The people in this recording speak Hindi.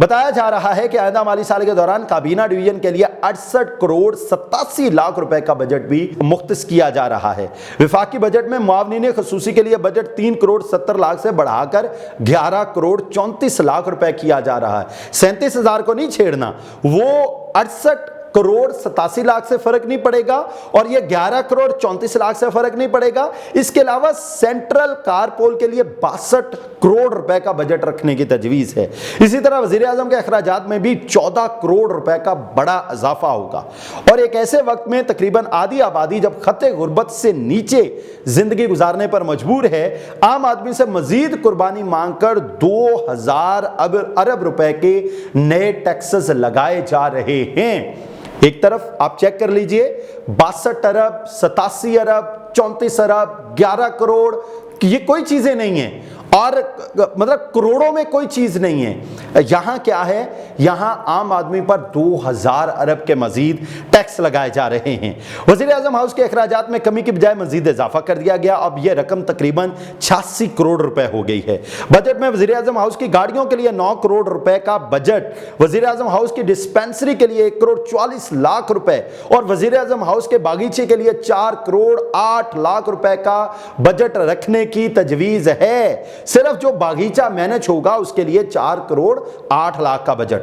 बताया जा रहा है कि आइंदा माली साल के दौरान काबीना डिवीजन के लिए 68 करोड़ 87 लाख रुपए का बजट भी मुख्तस किया जा रहा है। विफाकी बजट में मुआवनीन खसूसी के लिए बजट 3 करोड़ 70 लाख से बढ़ाकर 11 करोड़ 34 लाख रुपए किया जा रहा है। 37,000 को नहीं छेड़ना, वो 68 करोड़ 87 लाख से फर्क नहीं पड़ेगा और ये 11 करोड़ 34 लाख से फर्क नहीं पड़ेगा। इसके अलावा सेंट्रल कारपोल के लिए 62 करोड़ रुपए का बजट रखने की तजवीज है। इसी तरह वजीर आजम के अखराजात में भी 14 करोड़ रुपए का बड़ा इजाफा होगा और एक ऐसे वक्त में तकरीबन आधी आबादी जब खत्ते गुर्बत से नीचे जिंदगी गुजारने पर मजबूर है, आम आदमी से मजीद कुर्बानी मांगकर 2000 अरब रुपए के नए टैक्सेस लगाए जा रहे हैं। एक तरफ आप चेक कर लीजिए, 62 अरब, 87 अरब, 34 अरब, 11 करोड़, ये कोई चीजें नहीं है और मतलब करोड़ों में कोई चीज नहीं है। यहां क्या है, यहां आम आदमी पर 2000 अरब के मजीद टैक्स लगाए जा रहे हैं। वजीर आजम हाउस के अखराजात में कमी की बजाय मजीद इजाफा कर दिया गया। अब यह रकम तकरीबन 86 करोड़ रुपए हो गई है। बजट में वजीर आजम हाउस की गाड़ियों के लिए 9 करोड़ रुपए का बजट, वजीर आजम हाउस की डिस्पेंसरी के लिए 1 करोड़ 44 लाख रुपए और वजीर आजम हाउस के बागीचे के लिए 4 करोड़ 8 लाख रुपए का बजट रखने की तजवीज है। सिर्फ जो बागीचा मैनेज होगा उसके लिए 4 करोड़ 8 लाख का बजट।